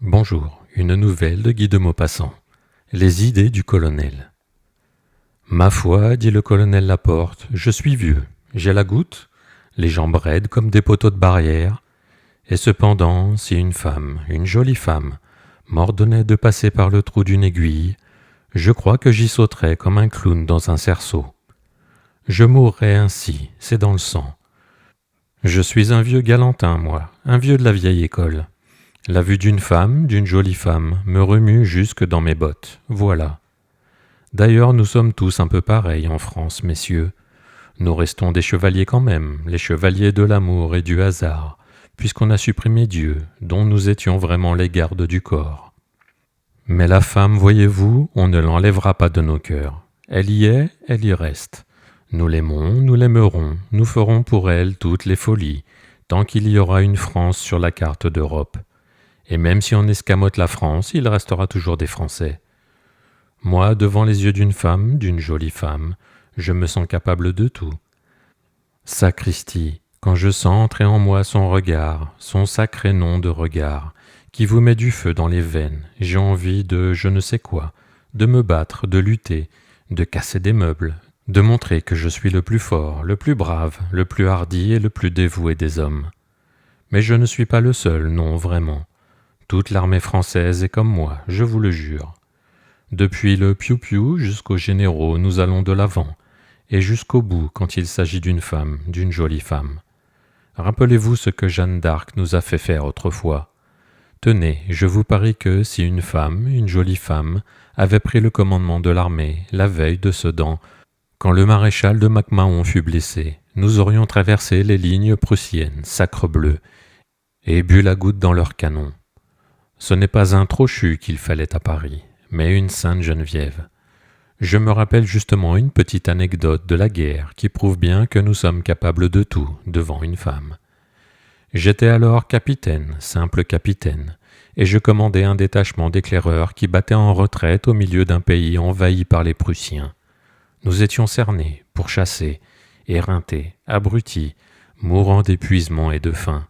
Bonjour, une nouvelle de Guy de Maupassant. Les idées du colonel. Ma foi, dit le colonel Laporte, je suis vieux, j'ai la goutte, les jambes raides comme des poteaux de barrière, et cependant, si une femme, une jolie femme, m'ordonnait de passer par le trou d'une aiguille, je crois que j'y sauterais comme un clown dans un cerceau. Je mourrais ainsi, c'est dans le sang. Je suis un vieux galantin, moi, un vieux de la vieille école. La vue d'une femme, d'une jolie femme, me remue jusque dans mes bottes, voilà. D'ailleurs, nous sommes tous un peu pareils en France, messieurs. Nous restons des chevaliers quand même, les chevaliers de l'amour et du hasard, puisqu'on a supprimé Dieu, dont nous étions vraiment les gardes du corps. Mais la femme, voyez-vous, on ne l'enlèvera pas de nos cœurs. Elle y est, elle y reste. Nous l'aimons, nous l'aimerons, nous ferons pour elle toutes les folies, tant qu'il y aura une France sur la carte d'Europe. Et même si on escamote la France, il restera toujours des Français. Moi, devant les yeux d'une femme, d'une jolie femme, je me sens capable de tout. Sacristi, quand je sens entrer en moi son regard, son sacré nom de regard, qui vous met du feu dans les veines, j'ai envie de je ne sais quoi, de me battre, de lutter, de casser des meubles, de montrer que je suis le plus fort, le plus brave, le plus hardi et le plus dévoué des hommes. Mais je ne suis pas le seul, non, vraiment. Toute l'armée française est comme moi, je vous le jure. Depuis le piou-piou jusqu'aux généraux, nous allons de l'avant, et jusqu'au bout quand il s'agit d'une femme, d'une jolie femme. Rappelez-vous ce que Jeanne d'Arc nous a fait faire autrefois. Tenez, je vous parie que si une femme, une jolie femme, avait pris le commandement de l'armée, la veille de Sedan, quand le maréchal de MacMahon fut blessé, nous aurions traversé les lignes prussiennes, sacrebleu, et bu la goutte dans leurs canons. Ce n'est pas un trochu qu'il fallait à Paris, mais une Sainte Geneviève. Je me rappelle justement une petite anecdote de la guerre qui prouve bien que nous sommes capables de tout devant une femme. J'étais alors capitaine, simple capitaine, et je commandais un détachement d'éclaireurs qui battait en retraite au milieu d'un pays envahi par les Prussiens. Nous étions cernés, pourchassés, éreintés, abrutis, mourant d'épuisement et de faim.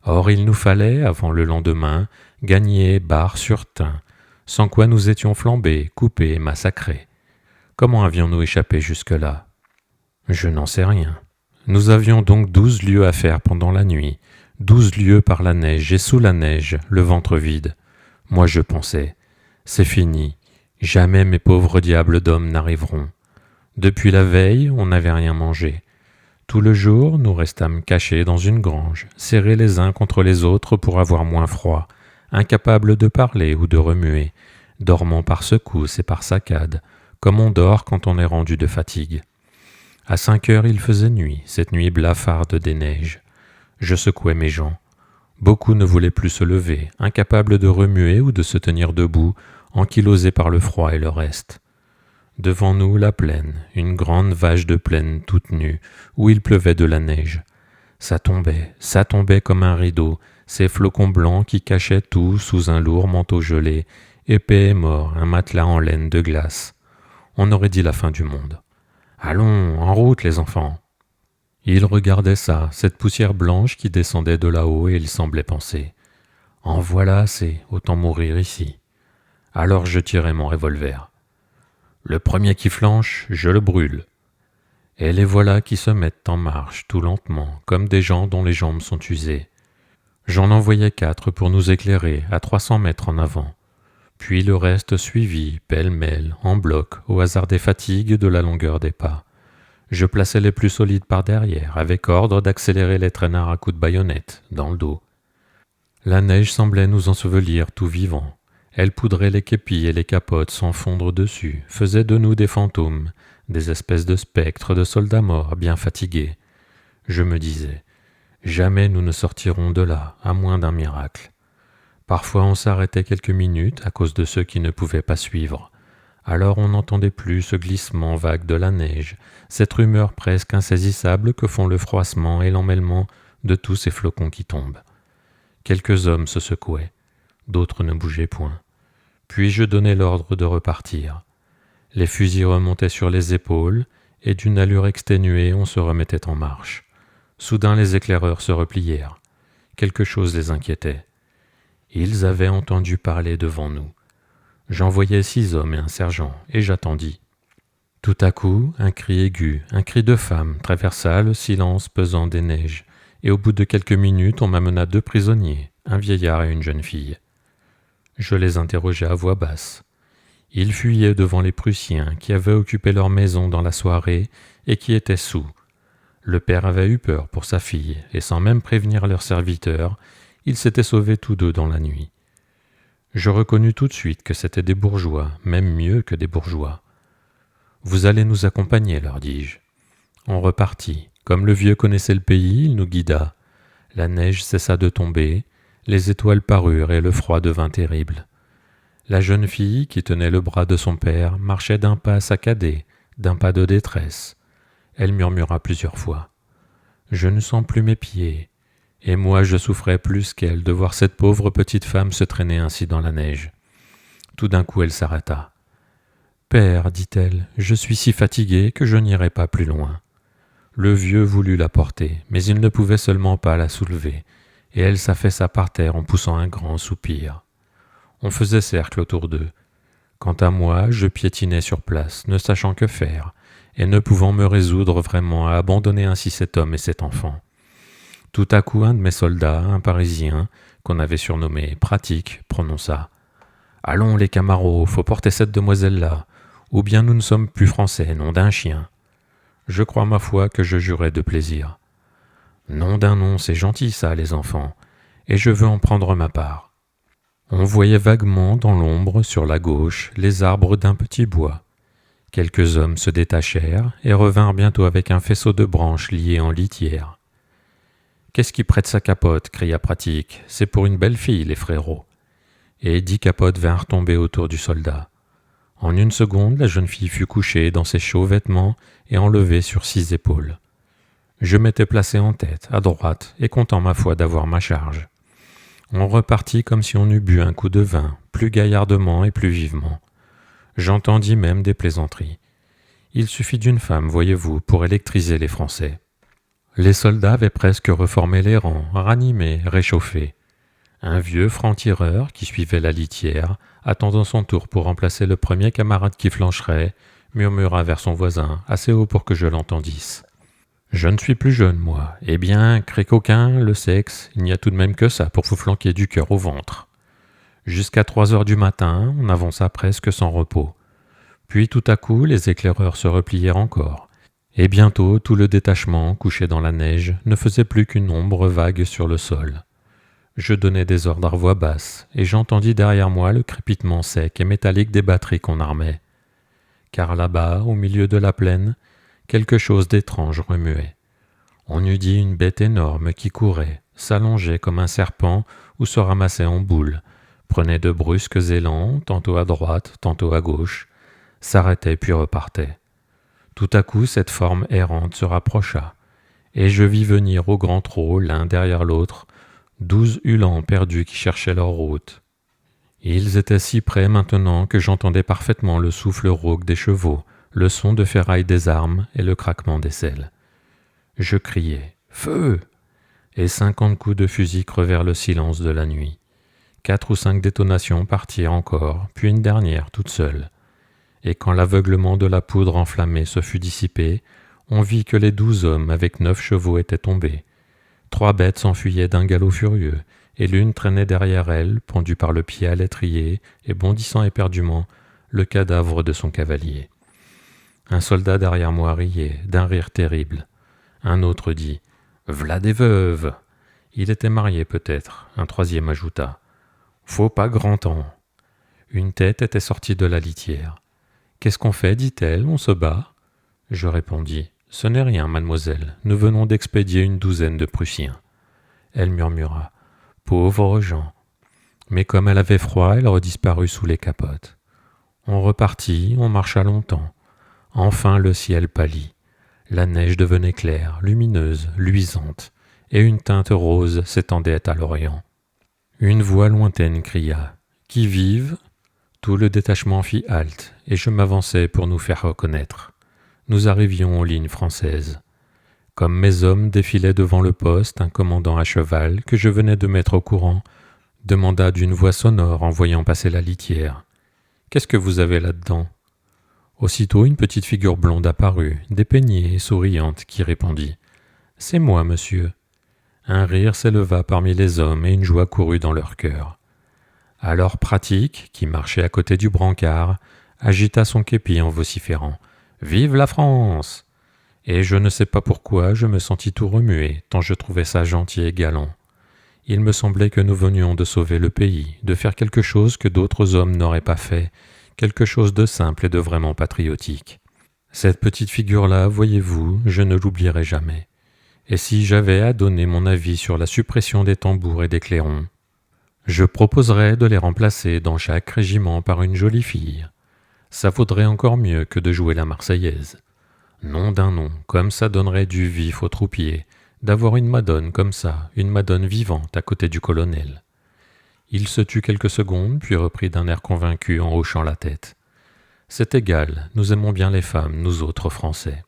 Or il nous fallait, avant le lendemain, gagner Bar-sur-Thym, sans quoi nous étions flambés, coupés et massacrés. Comment avions-nous échappé jusque-là? Je n'en sais rien. Nous avions donc 12 lieues à faire pendant la nuit, 12 lieues par la neige et sous la neige, le ventre vide. Moi je pensais, c'est fini, jamais mes pauvres diables d'hommes n'arriveront. Depuis la veille, on n'avait rien mangé. Tout le jour, nous restâmes cachés dans une grange, serrés les uns contre les autres pour avoir moins froid, incapables de parler ou de remuer, dormant par secousses et par saccades, comme on dort quand on est rendu de fatigue. À 5 heures, il faisait nuit, cette nuit blafarde des neiges. Je secouais mes gens. Beaucoup ne voulaient plus se lever, incapables de remuer ou de se tenir debout, ankylosés par le froid et le reste. Devant nous, la plaine, une grande vache de plaine toute nue, où il pleuvait de la neige. Ça tombait comme un rideau, ces flocons blancs qui cachaient tout sous un lourd manteau gelé, épais et mort, un matelas en laine de glace. On aurait dit la fin du monde. Allons, en route les enfants. Il regardait ça, cette poussière blanche qui descendait de là-haut, et il semblait penser. En voilà assez, autant mourir ici. Alors je tirai mon revolver. Le premier qui flanche, je le brûle. Et les voilà qui se mettent en marche, tout lentement, comme des gens dont les jambes sont usées. J'en envoyai 4 pour nous éclairer, à 300 mètres en avant. Puis le reste suivit, pêle-mêle, en bloc, au hasard des fatigues de la longueur des pas. Je plaçai les plus solides par derrière, avec ordre d'accélérer les traînards à coups de baïonnette, dans le dos. La neige semblait nous ensevelir tout vivants. Elle poudrait les képis et les capotes sans fondre dessus, faisait de nous des fantômes, des espèces de spectres, de soldats morts, bien fatigués. Je me disais, jamais nous ne sortirons de là, à moins d'un miracle. Parfois on s'arrêtait quelques minutes à cause de ceux qui ne pouvaient pas suivre. Alors on n'entendait plus ce glissement vague de la neige, cette rumeur presque insaisissable que font le froissement et l'emmêlement de tous ces flocons qui tombent. Quelques hommes se secouaient, d'autres ne bougeaient point. Puis je donnai l'ordre de repartir. Les fusils remontaient sur les épaules, et d'une allure exténuée on se remettait en marche. Soudain les éclaireurs se replièrent. Quelque chose les inquiétait. Ils avaient entendu parler devant nous. J'envoyai 6 hommes et un sergent, et j'attendis. Tout à coup, un cri aigu, un cri de femme, traversa le silence pesant des neiges, et au bout de quelques minutes, on m'amena 2 prisonniers, un vieillard et une jeune fille. Je les interrogeai à voix basse. Ils fuyaient devant les Prussiens qui avaient occupé leur maison dans la soirée et qui étaient soûls. Le père avait eu peur pour sa fille, et sans même prévenir leurs serviteurs, ils s'étaient sauvés tous 2 dans la nuit. Je reconnus tout de suite que c'étaient des bourgeois, même mieux que des bourgeois. « Vous allez nous accompagner, leur dis-je. » On repartit. Comme le vieux connaissait le pays, il nous guida. La neige cessa de tomber, les étoiles parurent et le froid devint terrible. La jeune fille, qui tenait le bras de son père, marchait d'un pas saccadé, d'un pas de détresse. Elle murmura plusieurs fois. « Je ne sens plus mes pieds. » Et moi je souffrais plus qu'elle de voir cette pauvre petite femme se traîner ainsi dans la neige. Tout d'un coup elle s'arrêta. « Père, dit-elle, je suis si fatiguée que je n'irai pas plus loin. » Le vieux voulut la porter, mais il ne pouvait seulement pas la soulever, et elle s'affaissa par terre en poussant un grand soupir. On faisait cercle autour d'eux. Quant à moi, je piétinais sur place, ne sachant que faire, et ne pouvant me résoudre vraiment à abandonner ainsi cet homme et cet enfant. Tout à coup, un de mes soldats, un Parisien, qu'on avait surnommé Pratique, prononça « Allons les camaros, faut porter cette demoiselle-là, ou bien nous ne sommes plus français, nom d'un chien. » Je crois ma foi que je jurais de plaisir. « Nom d'un nom, c'est gentil ça, les enfants, et je veux en prendre ma part. » On voyait vaguement dans l'ombre, sur la gauche, les arbres d'un petit bois. Quelques hommes se détachèrent et revinrent bientôt avec un faisceau de branches liées en litière. « Qu'est-ce qui prête sa capote » cria Pratique. « C'est pour une belle fille, les frérots. » Et 10 capotes vinrent tomber autour du soldat. En une seconde, la jeune fille fut couchée dans ses chauds vêtements et enlevée sur 6 épaules. Je m'étais placé en tête, à droite, et content ma foi d'avoir ma charge. On repartit comme si on eût bu un coup de vin, plus gaillardement et plus vivement. J'entendis même des plaisanteries. Il suffit d'une femme, voyez-vous, pour électriser les Français. Les soldats avaient presque reformé les rangs, ranimés, réchauffés. Un vieux franc-tireur, qui suivait la litière, attendant son tour pour remplacer le premier camarade qui flancherait, murmura vers son voisin, assez haut pour que je l'entendisse. « Je ne suis plus jeune, moi. Eh bien, Crécoquin, le sexe, il n'y a tout de même que ça pour vous flanquer du cœur au ventre. » Jusqu'à 3 heures du matin, on avança presque sans repos. Puis tout à coup, les éclaireurs se replièrent encore. Et bientôt, tout le détachement, couché dans la neige, ne faisait plus qu'une ombre vague sur le sol. Je donnai des ordres à voix basse, et j'entendis derrière moi le crépitement sec et métallique des batteries qu'on armait. Car là-bas, au milieu de la plaine, quelque chose d'étrange remuait. On eût dit une bête énorme qui courait, s'allongeait comme un serpent ou se ramassait en boule, prenait de brusques élans, tantôt à droite, tantôt à gauche, s'arrêtait puis repartait. Tout à coup, cette forme errante se rapprocha, et je vis venir au grand trot, l'un derrière l'autre, 12 Uhlans perdus qui cherchaient leur route. Ils étaient si près maintenant que j'entendais parfaitement le souffle rauque des chevaux, le son de ferraille des armes et le craquement des selles. Je criai « Feu !» et 50 coups de fusil crevèrent le silence de la nuit. 4 ou 5 détonations partirent encore, puis une dernière toute seule. Et quand l'aveuglement de la poudre enflammée se fut dissipé, on vit que les 12 hommes avec 9 chevaux étaient tombés. 3 bêtes s'enfuyaient d'un galop furieux, et l'une traînait derrière elle, pendue par le pied à l'étrier, et bondissant éperdument, le cadavre de son cavalier. Un soldat derrière moi riait, d'un rire terrible. Un autre dit « V'là des veuves !» Il était marié peut-être. Un troisième ajouta « Faut pas grand temps !» Une tête était sortie de la litière. « Qu'est-ce qu'on fait ?» dit-elle. « On se bat ?» Je répondis « Ce n'est rien, mademoiselle. Nous venons d'expédier une 12aine de Prussiens. » Elle murmura « Pauvres gens !» Mais comme elle avait froid, elle redisparut sous les capotes. On repartit, on marcha longtemps. Enfin le ciel pâlit. La neige devenait claire, lumineuse, luisante, et une teinte rose s'étendait à l'orient. Une voix lointaine cria « Qui vive ?» Tout le détachement fit halte, et je m'avançai pour nous faire reconnaître. Nous arrivions aux lignes françaises. Comme mes hommes défilaient devant le poste, un commandant à cheval, que je venais de mettre au courant, demanda d'une voix sonore en voyant passer la litière. Qu'est-ce que vous avez là-dedans ? Aussitôt une petite figure blonde apparut, dépeignée et souriante, qui répondit « C'est moi, monsieur ». Un rire s'éleva parmi les hommes et une joie courut dans leur cœur. Alors Pratique, qui marchait à côté du brancard, agita son képi en vociférant « Vive la France !» Et je ne sais pas pourquoi je me sentis tout remué, tant je trouvais ça gentil et galant. Il me semblait que nous venions de sauver le pays, de faire quelque chose que d'autres hommes n'auraient pas fait, quelque chose de simple et de vraiment patriotique. Cette petite figure-là, voyez-vous, je ne l'oublierai jamais. Et si j'avais à donner mon avis sur la suppression des tambours et des clairons, je proposerais de les remplacer dans chaque régiment par une jolie fille. Ça vaudrait encore mieux que de jouer la Marseillaise. Nom d'un nom, comme ça donnerait du vif aux troupiers, d'avoir une madone comme ça, une madone vivante à côté du colonel. Il se tut quelques secondes, puis reprit d'un air convaincu en hochant la tête. C'est égal, nous aimons bien les femmes, nous autres Français.